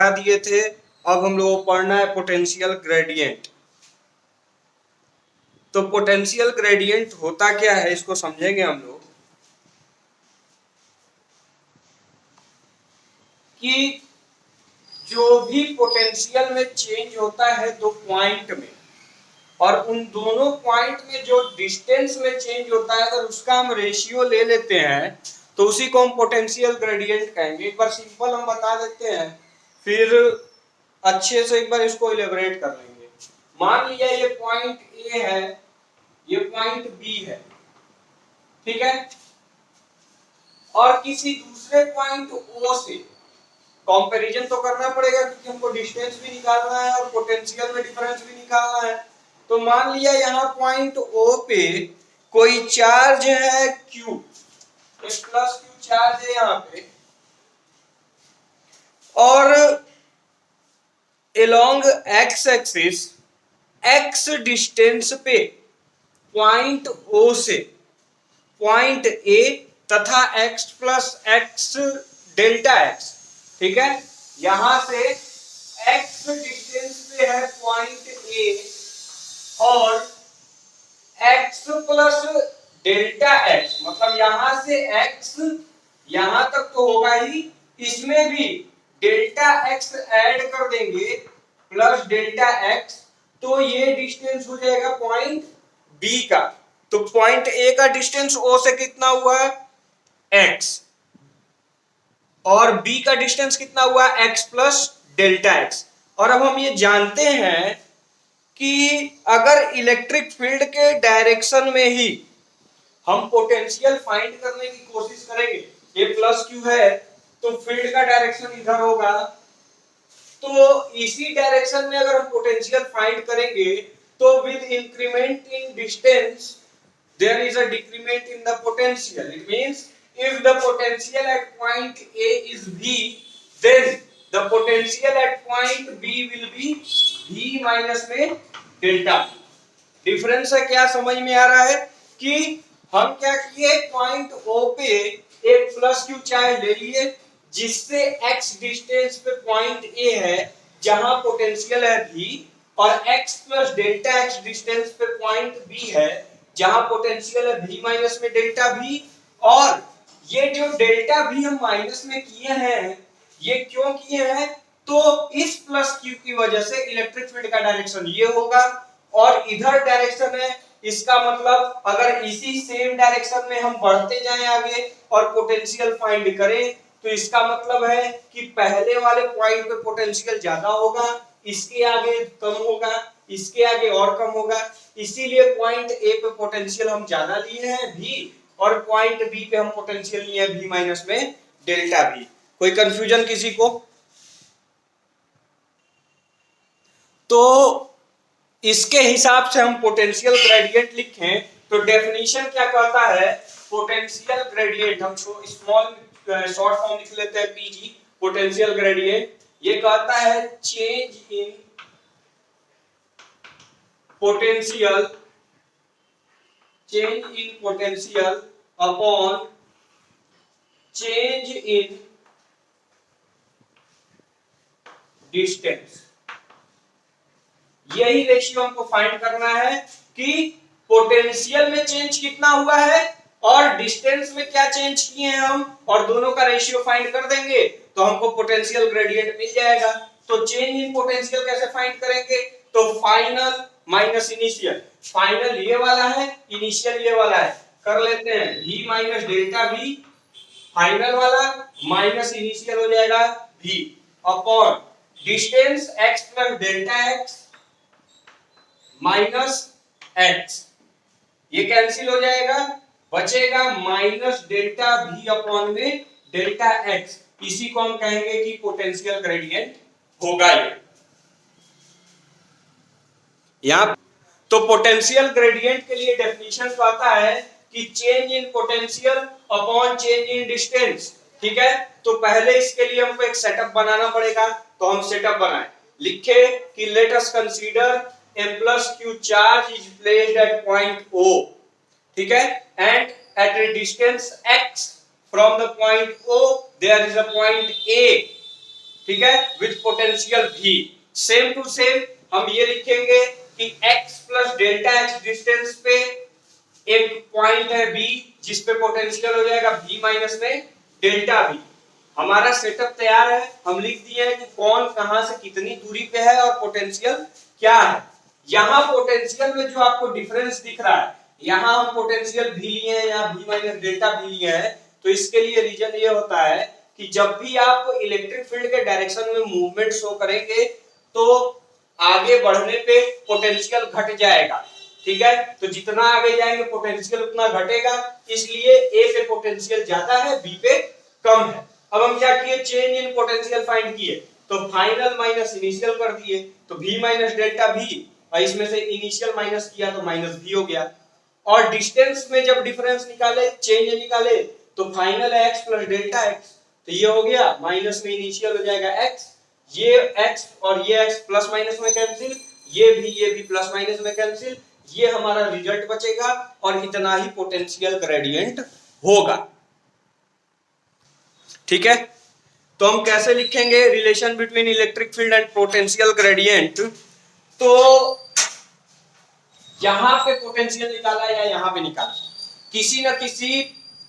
हटा दिए थे। अब हम लोगों को पढ़ना है पोटेंशियल ग्रेडियंट। तो पोटेंशियल ग्रेडियंट होता क्या है इसको समझेंगे हम लोग कि जो भी पोटेंशियल में चेंज होता है दो पॉइंट में, और उन दोनों पॉइंट में जो डिस्टेंस में चेंज होता है अगर उसका हम रेशियो ले लेते हैं तो उसी को हम पोटेंशियल ग्रेडियंट कहेंगे। एक बार सिंपल हम बता देते हैं, फिर अच्छे से एक बार इसको इलेबोरेट कर लेंगे। मान लिया ये पॉइंट ए है, ये पॉइंट बी है, ठीक है, और किसी दूसरे पॉइंट ओ से कंपैरिजन तो करना पड़ेगा क्योंकि हमको डिस्टेंस भी निकालना है और पोटेंशियल में डिफरेंस भी निकालना है। तो मान लिया यहाँ पॉइंट ओ पे कोई चार्ज है Q, एक प्लस Q चार्ज है यहाँ पे, और along x axis x distance पे पॉइंट ओ से पॉइंट ए तथा x plus x delta x, ठीक है, यहां से x डिस्टेंस पे है पॉइंट ए और x प्लस डेल्टा एक्स, मतलब यहां से x यहां तक तो होगा ही, इसमें भी डेल्टा x ऐड कर देंगे प्लस डेल्टा x, तो ये डिस्टेंस हो जाएगा पॉइंट B का। तो पॉइंट ए का डिस्टेंस O से कितना हुआ x, और B का डिस्टेंस कितना हुआ x प्लस डेल्टा एक्स। और अब हम ये जानते हैं कि अगर इलेक्ट्रिक फील्ड के डायरेक्शन में ही हम पोटेंशियल फाइंड करने की कोशिश करेंगे, ये प्लस Q है तो फील्ड का डायरेक्शन इधर होगा, तो इसी डायरेक्शन में अगर हम पोटेंशियल फाइंड करेंगे तो with increment in distance there is a decrement in the potential. It means if the potential at point A is V, then the potential at point B will be V minus में delta. Difference है क्या समझ में आ रहा है कि हम क्या किए, पॉइंट O पे एक प्लस Q चार्ज ले लिए जिससे x डिस्टेंस पे पॉइंट A है जहां पोटेंशियल है V, और x प्लस डेल्टा x डिस्टेंस पे पॉइंट B है जहां पोटेंशियल है V माइनस में डेल्टा V। और ये जो डेल्टा V हम माइनस में किए हैं, ये क्यों किए हैं, तो इस प्लस Q की वजह से इलेक्ट्रिक फील्ड का डायरेक्शन ये होगा और इधर डायरेक्शन है, इसका मतलब अगर इसी सेम डायरेक्शन में हम बढ़ते जाएं आगे और पोटेंशियल फाइंड करें तो इसका मतलब है कि पहले वाले पॉइंट पे पोटेंशियल ज्यादा होगा, इसके आगे कम होगा, इसके आगे और कम होगा, इसीलिए पॉइंट ए पे पोटेंशियल हम ज्यादा लिए हैं V, और पॉइंट बी पे हम पोटेंशियल लिए हैं V माइनस में डेल्टा V। कोई कंफ्यूजन किसी को? तो इसके हिसाब से हम पोटेंशियल ग्रेडियंट लिखें तो डेफिनेशन क्या कहता है, पोटेंशियल ग्रेडियंट हम स्मॉल शॉर्ट फॉर्म लिख लेते हैं PG, पोटेंशियल ग्रेडियंट ये कहता है change in potential upon change in distance. यही रेशियो हमको फाइंड करना है कि पोटेंशियल में चेंज कितना हुआ है और डिस्टेंस में क्या चेंज किए हैं हम, और दोनों का रेशियो फाइंड कर देंगे तो हमको पोटेंशियल ग्रेडियंट मिल जाएगा। तो चेंज इन पोटेंशियल कैसे फाइंड करेंगे, तो फाइनल माइनस इनिशियल, फाइनल ये वाला है, इनिशियल ये वाला है, कर लेते हैं V minus delta V, final वाला माइनस इनिशियल हो जाएगा V अपॉन डिस्टेंस x प्लस डेल्टा x माइनस x, ये कैंसिल हो जाएगा, बचेगा माइनस डेल्टा V अपॉन में डेल्टा x, इसी को हम कहेंगे कि पोटेंशियल ग्रेडियंट होगा ये। यहां तो पोटेंशियल ग्रेडियंट के लिए डेफिनेशन तो आता है कि change in potential upon change in distance, ठीक है। तो पहले इसके लिए हमको एक सेटअप बनाना पड़ेगा, तो हम सेटअप बनाएं, लिखे कि let us consider a plus q charge is placed at point O, ठीक है, and at a distance x from the point O there is a point A, ठीक है, with potential V। Same to same हम ये लिखेंगे कि x प्लस delta x distance पे एक पॉइंट है B जिस पे पोटेंशियल हो जाएगा V माइनस में डेल्टा V। हमारा सेटअप तैयार है, हम लिख दिए हैं कि कौन कहां से कितनी दूरी पे है और पोटेंशियल क्या है। यहां पोटेंशियल में जो आपको डिफरेंस दिख रहा है, यहां हम पोटेंशियल भी लिए हैं, यहाँ V माइनस डेल्टा भी लिए हैं। तो इसके लिए रीजन ये होता है कि जब भी आप इलेक्ट्रिक फील्ड के डायरेक्शन में मूवमेंट शो करेंगे तो आगे बढ़ने पे पोटेंशियल घट जाएगा, ठीक है। तो जितना आगे जाएंगे पोटेंशियल उतना घटेगा, इसलिए ए पे पोटेंशियल ज्यादा है, बी पे कम है। अब हम क्या किए, चेंज इन पोटेंशियल फाइंड किए, तो फाइनल माइनस इनिशियल कर दिए, तो v माइनस डेल्टा v, और इसमें से इनिशियल माइनस किया तो माइनस v हो गया। और डिस्टेंस में जब डिफरेंस निकाले, चेंज निकाले, तो फाइनल है x प्लस डेल्टा x, तो ये हो गया माइनस में इनिशियल हो जाएगा x, ये x और ये x प्लस माइनस में कैंसिल, ये भी प्लस माइनस में कैंसिल, ये हमारा रिजल्ट बचेगा और इतना ही पोटेंशियल ग्रेडियंट होगा, ठीक है। तो हम कैसे लिखेंगे relation between electric field and potential gradient, तो यहां पे पोटेंशियल निकाला या यहां पे निकाला, किसी ना किसी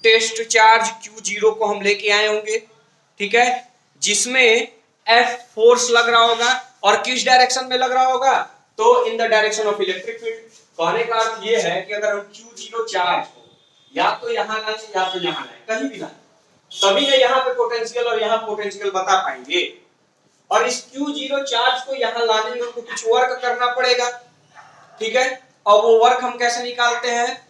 टेस्ट चार्ज Q0 को हम लेके आए होंगे, ठीक है, जिसमें F फोर्स लग रहा होगा, और किस डायरेक्शन में लग रहा होगा, तो in the direction of electric field. कहने का अर्थ ये है कि अगर हम Q0 चार्ज को या तो यहां लाए या तो यहां लाए, कहीं भी लाए, तभी ना यहाँ पे पोटेंशियल और यहाँ पोटेंशियल बता पाएंगे। और इस Q0 चार्ज को यहाँ लाने में हमको कुछ वर्क करना पड़ेगा, ठीक है। और वो वर्क हम कैसे निकालते हैं,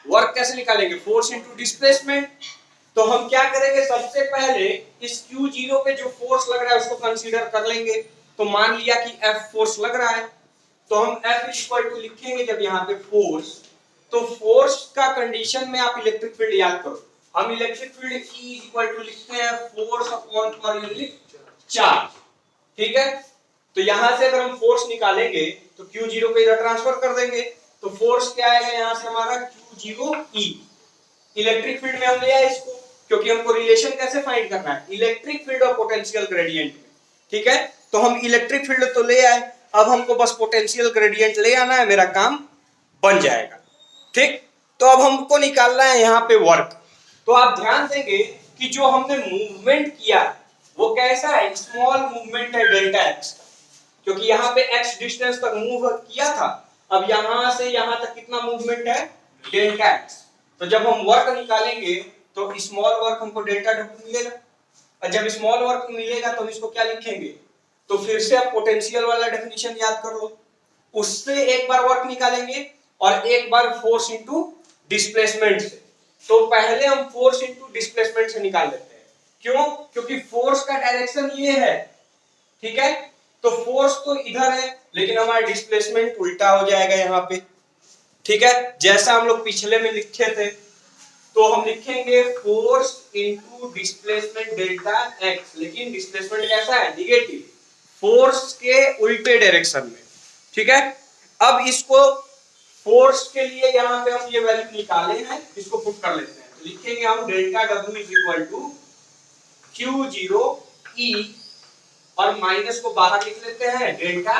वर्क कैसे निकालेंगे, फोर्स इनटू डिस्प्लेसमेंट। तो हम क्या करेंगे, सबसे पहले इस Q0 पे जो फोर्स लग रहा है उसको कंसीडर कर लेंगे। तो मान लिया कि F फोर्स लग रहा है, तो हम F इक्वल टू लिखेंगे जब यहाँ पे फोर्स, तो फोर्स का कंडीशन में आप इलेक्ट्रिक फील्ड याद करो, हम electric field E equal to लिखते हैं force upon per unit charge, ठीक है। तो यहां से अगर हम फोर्स निकालेंगे तो Q0 को इधर ट्रांसफर कर देंगे, तो फोर्स क्या आएगा यहां से हमारा Q0E। इलेक्ट्रिक फील्ड में हम ले आए इसको, क्योंकि हमको रिलेशन कैसे फाइंड करना है, इलेक्ट्रिक फील्ड और पोटेंशियल ग्रेडियंट में, ठीक है। तो हम इलेक्ट्रिक फील्ड तो ले आए, अब हमको बस पोटेंशियल ग्रेडियंट ले आना है, मेरा काम बन जाएगा, ठीक। तो अब हमको निकालना है यहाँ पे वर्क। तो आप ध्यान देंगे कि जो हमने मूवमेंट किया वो कैसा है, स्मॉल मूवमेंट है डेल्टा एक्स का, क्योंकि यहाँ पे x डिस्टेंस तक मूव किया था। अब यहां से यहां तक कितना मूवमेंट है, डेल्टा x। तो जब हम वर्क निकालेंगे तो स्मॉल वर्क हमको डेल्टा w मिलेगा, और जब स्मॉल वर्क मिलेगा तो हम इसको क्या लिखेंगे, तो फिर से आप पोटेंशियल वाला डेफिनेशन याद कर लो, उससे एक बार वर्क निकालेंगे और एक बार फोर्स इनटू डिस्प्लेसमेंट से। तो पहले हम फोर्स इनटू डिस्प्लेसमेंट से निकाल लेते हैं, क्यों, क्योंकि फोर्स का डायरेक्शन ये है, ठीक है। तो फोर्स तो इधर है लेकिन हमारा डिस्प्लेसमेंट उल्टा हो जाएगा यहाँ पे, ठीक है, जैसा हम लोग पिछले में लिखे थे। तो हम लिखेंगे force into displacement delta x, लेकिन डिस्प्लेसमेंट कैसा है, निगेटिव, फोर्स के उल्टे डायरेक्शन में, ठीक है। अब इसको फोर्स के लिए यहाँ पे हम ये वैल्यू निकाले हैं, इसको पुट कर लेते हैं, तो लिखेंगे हम delta W is equal to Q0E, और माइनस को बाहर लिख लेते हैं डेल्टा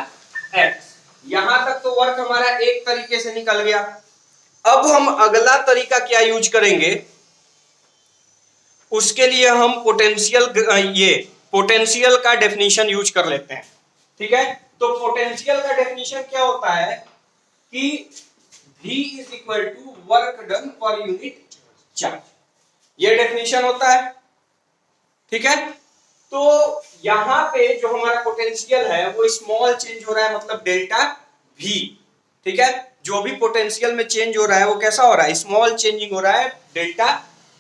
एक्स। यहां तक तो वर्क हमारा एक तरीके से निकल गया। अब हम अगला तरीका क्या यूज करेंगे, उसके लिए हम पोटेंशियल का डेफिनेशन यूज कर लेते हैं, ठीक है। तो पोटेंशियल का डेफिनेशन क्या होता है कि V is equal to work done per unit charge, ये डेफिनेशन होता है, ठीक है। तो यहां पे जो हमारा पोटेंशियल है वो स्मॉल चेंज हो रहा है, मतलब डेल्टा V, ठीक है। जो भी पोटेंशियल में चेंज हो रहा है वो कैसा हो रहा है, स्मॉल चेंजिंग हो रहा है, डेल्टा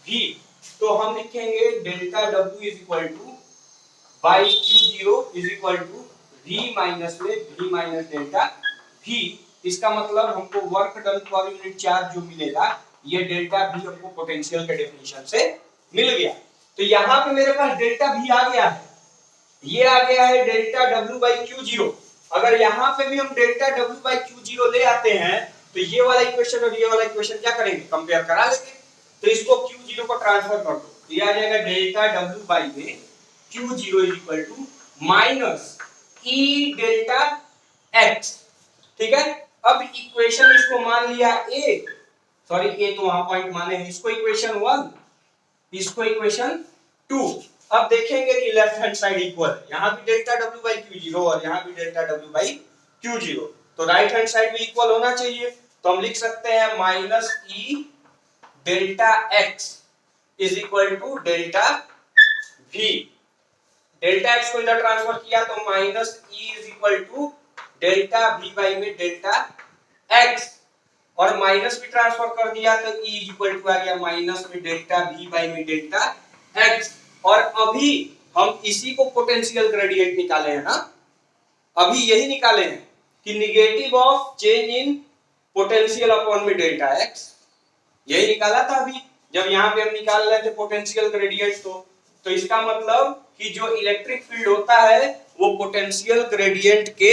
V। तो हम लिखेंगे delta W is equal to by Q0 is equal to V minus में V माइनस डेल्टा V। इसका मतलब हमको work done per unit charge जो मिलेगा, ये डेल्टा V हमको पोटेंशियल के डेफिनेशन से मिल गया। तो यहाँ पे मेरे पास डेल्टा V आ गया है, ये आ गया है डेल्टा W बाई Q0। अगर यहाँ पे भी हम डेल्टा W बाई Q0 ले आते हैं तो ये वाला इक्वेशन और ये वाला इक्वेशन क्या करेंगे, कंपेयर करा लेंगे। तो इसको Q0 को ट्रांसफर कर दो, ये आ जाएगा डेल्टा W बाई में Q0 is equal to minus E delta x. ठीक है, अब इक्वेशन इसको मान लिया ए, सॉरी ए तो वहां पॉइंट माने हैं, इसको इक्वेशन 1, इसको इक्वेशन 2। अब देखेंगे कि लेफ्ट हैंड साइड इक्वल है, यहां भी डेल्टा W बाई Q0 और यहां भी डेल्टा W बाई Q0, तो राइट हैंड साइड भी इक्वल होना चाहिए। तो हम लिख सकते हैं minus E delta X is equal to delta V। Delta X को इधर ट्रांसफर किया तो minus E is equal to delta V by में डेल्टा एक्स, और माइनस भी ट्रांसफर कर दिया तो E इज इक्वल टू आ गया माइनस में डेल्टा V बाई में डेल्टा एक्स। और अभी हम इसी को पोटेंशियल ग्रेडियंट निकाले हैं ना, अभी यही निकाले हैं कि negative of change in potential upon में डेल्टा एक्स, यही निकाला था अभी जब यहाँ पे हम निकाल रहे थे पोटेंशियल ग्रेडियंट। तो इसका मतलब कि जो इलेक्ट्रिक फील्ड होता है वो पोटेंशियल ग्रेडियंट के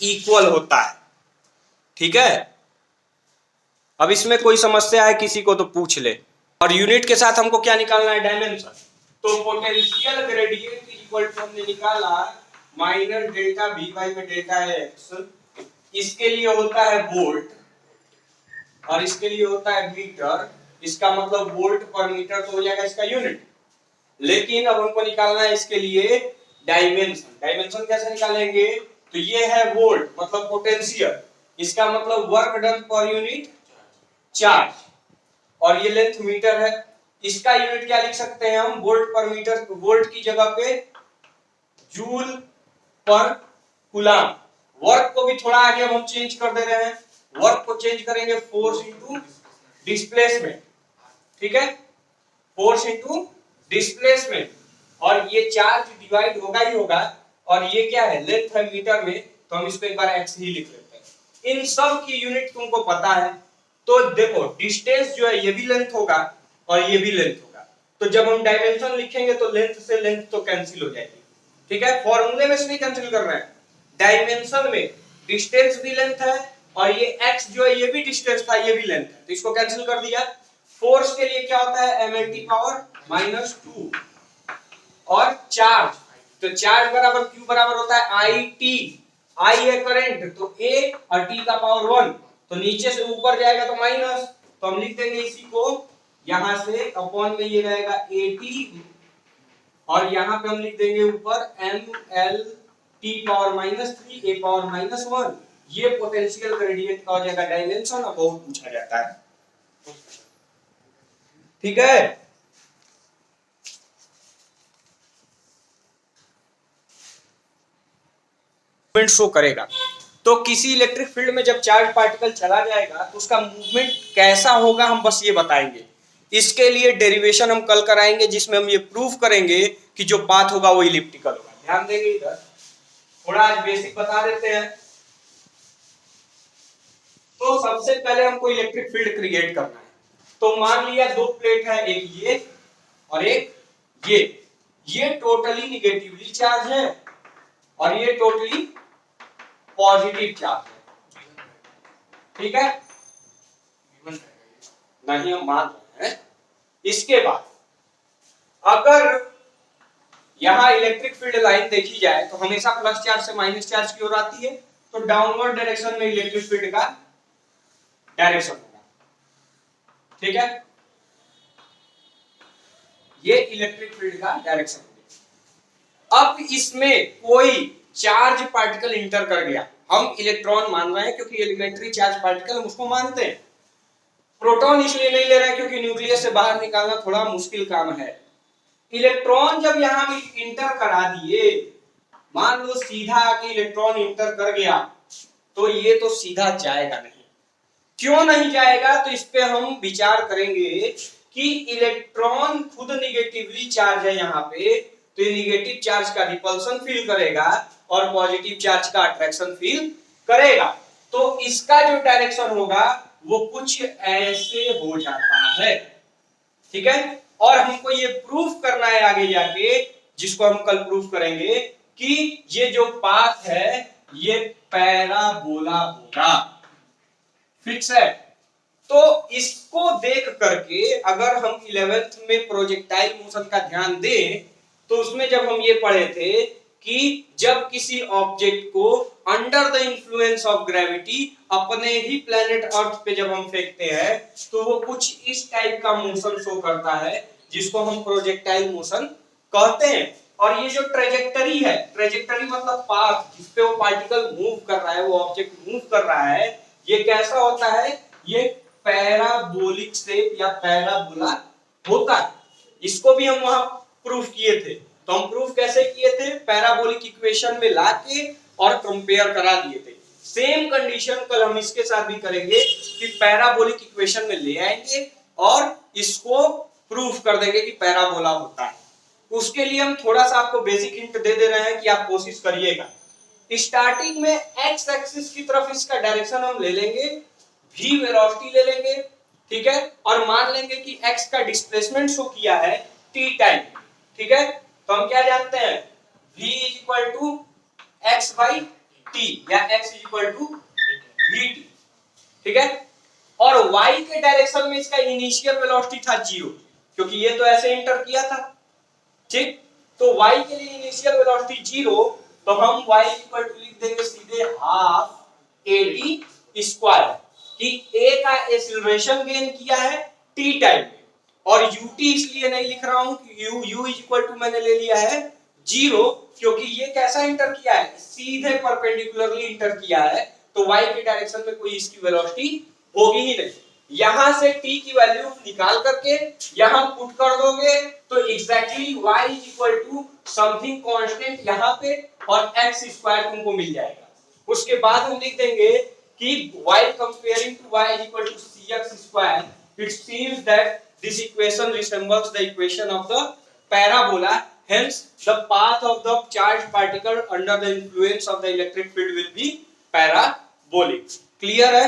इक्वल होता है। ठीक है, अब इसमें कोई समस्या है किसी को तो पूछ ले। और यूनिट के साथ हमको क्या निकालना है, डायमेंशन। तो पोटेंशियल ग्रेडियंट इक्वल टू हमने निकाला माइनस डेल्टा V बाई में डेल्टा एक्स, इसके लिए होता है वोल्ट और इसके लिए होता है मीटर, इसका मतलब वोल्ट पर मीटर तो हो जाएगा इसका यूनिट। लेकिन अब हमको निकालना है इसके लिए डायमेंशन। डायमेंशन कैसे निकालेंगे, तो ये है वोल्ट मतलब पोटेंशियल, इसका मतलब work done per unit charge, और ये लेंथ मीटर है, इसका यूनिट क्या लिख सकते हैं हम, वोल्ट पर मीटर, वोल्ट की जगह पे जूल पर कूलम। वर्क को भी थोड़ा आगे हम चेंज कर दे रहे हैं, वर्क को चेंज करेंगे फोर्स इनटू डिस्प्लेसमेंट। ठीक है, फोर्स इनटू डिस्प्लेसमेंट, और ये चार्ज डिवाइड होगा ही होगा, और ये क्या है लेंथ है मीटर में, तो हम इसको एक बार एक्स ही लिख लेते हैं। इन सब की यूनिट तुमको पता है, तो देखो डिस्टेंस जो है ये भी लेंथ होगा और ये भी लेंथ होगा, तो जब हम डायमेंशन लिखेंगे तो लेंथ से लेंथ तो कैंसिल हो जाएगी। ठीक है, फॉर्मूले में से नहीं कैंसिल कर रहे हैं, डायमेंशन में डिस्टेंस भी लेंथ है और ये x जो है ये भी डिस्टेंस था, ये भी लेंथ है, तो इसको कैंसिल कर दिया। फोर्स के लिए क्या होता है mlt पावर -2, और चार्ज, तो चार्ज बराबर q बराबर होता है it, I है करंट तो a और t का पावर 1, तो नीचे से ऊपर जाएगा तो माइनस, तो हम लिख देंगे इसी को यहां से अपॉन में ये रहेगा at, और यहां पे हम लिख देंगे ऊपर mlt पावर -3 a पावर -1। ये पोटेंशियल ग्रेडियंट का हो जाएगा डायमेंशन, और बहुत पूछा जाता है। ठीक है, मूवमेंट शो करेगा। तो किसी इलेक्ट्रिक फील्ड में जब चार्ज पार्टिकल चला जाएगा तो उसका मूवमेंट कैसा होगा हम बस ये बताएंगे। इसके लिए डेरिवेशन हम कल कराएंगे जिसमें हम ये प्रूफ करेंगे कि जो पाथ होगा वो इलिप्टिकल होगा। ध्यान देंगे इधर, थोड़ा आज बेसिक बता देते हैं। तो सबसे पहले हमको इलेक्ट्रिक फील्ड क्रिएट करना है। तो मान लिया दो प्लेट है, एक ये और एक ये टोटली निगेटिवली चार्ज है और ये टोटली पॉजिटिव चार्ज है। ठीक है, नहीं हम मान रहे हैं। इसके बाद अगर यहां इलेक्ट्रिक फील्ड लाइन देखी जाए तो हमेशा प्लस चार्ज से माइनस चार्ज की ओर आती है, तो डाउनवर्ड डायरेक्शन में इलेक्ट्रिक फील्ड का डायरेक्शन होगा। ठीक है, ये इलेक्ट्रिक फील्ड का डायरेक्शन होगा। अब इसमें कोई चार्ज पार्टिकल इंटर कर गया, हम इलेक्ट्रॉन मान रहे हैं क्योंकि एलिमेंट्री चार्ज पार्टिकल हम उसको मानते हैं। प्रोटॉन इसलिए नहीं ले रहे हैं क्योंकि न्यूक्लियस से बाहर निकालना थोड़ा मुश्किल काम है। इलेक्ट्रॉन जब यहां में इंटर करा दिए, मान लो सीधा आके इलेक्ट्रॉन इंटर कर गया, तो ये तो सीधा जाएगा नहीं। क्यों नहीं जाएगा, तो इस पे हम विचार करेंगे कि इलेक्ट्रॉन खुद निगेटिवली चार्ज है यहाँ पे, तो ये निगेटिव चार्ज का रिपल्सन फील करेगा और पॉजिटिव चार्ज का अट्रैक्शन फील करेगा। तो इसका जो डायरेक्शन होगा वो कुछ ऐसे हो जाता है। ठीक है, और हमको ये प्रूफ करना है आगे जाके, जिसको हम कल प्रूफ करेंगे कि ये जो पाथ है ये पैराबोला होगा। फिक्स है। तो इसको देख करके अगर हम 11th में प्रोजेक्टाइल मोशन का ध्यान दें तो उसमें जब हम ये पढ़े थे कि जब किसी ऑब्जेक्ट को under the influence of gravity अपने ही प्लेनेट अर्थ पे जब हम फेंकते हैं तो वो कुछ इस टाइप का मोशन शो करता है जिसको हम प्रोजेक्टाइल मोशन कहते हैं। और ये जो ट्रेजेक्टरी है, ट्रेजेक्टरी मतलब पाथ जिस पे वो पार्टिकल मूव कर रहा है, वो ऑब्जेक्ट मूव कर रहा है, ये कैसा होता है, ये पैराबोलिक शेप या पैराबोला होता है। इसको भी हम वहां प्रूफ किए थे। तो हम प्रूफ कैसे किए थे, पैराबोलिक इक्वेशन में लाके और कंपेयर करा दिए थे। सेम कंडीशन कल हम इसके साथ भी करेंगे कि पैराबोलिक इक्वेशन में ले आएंगे और इसको प्रूफ कर देंगे कि पैराबोला होता है। उसके लिए हम थोड़ा सा आपको बेसिक हिंट दे दे रहे हैं कि आप कोशिश करिएगा। स्टार्टिंग में एक्स एक्सिस की तरफ इसका डायरेक्शन हम ले लेंगे, v वेलोसिटी ले लेंगे, ठीक है, और मान लेंगे कि x का डिस्प्लेसमेंट शो किया है t टाइम, ठीक है। तो हम क्या जानते हैं, v equal to X by T या x इक्वल टू vt, ठीक है। और y के डायरेक्शन में इसका इनिशियल वेलोसिटी था 0, क्योंकि ये तो ऐसे एंटर किया था, ठीक। तो y के लिए इनिशियल वेलोसिटी 0, तो हम y इक्वल टू लिख देंगे सीधे हाफ ad स्क्वायर, कि a का एक्सीलरेशन गेन किया है t टाइम में, और ut इसलिए नहीं लिख रहा हूं कि u इक्वल टू मैंने ले लिया है 0, क्योंकि ये कैसा इंटर किया है, सीधे परपेंडिकुलरली इंटर किया है, तो y के डायरेक्शन में कोई इसकी वेलोसिटी होगी ही नहीं। यहां से t की वैल्यू निकाल करके यहां पुट कर दोगे तो exactly y equal to something constant यहां पे और x स्क्वायर तुमको मिल जाएगा। उसके बाद हम लिख देंगे कि y comparing to y equal to cx square, it seems that this equation resembles the equation of the parabola, hence the path of the charged particle under the influence of the electric field will be parabolic। Clear है?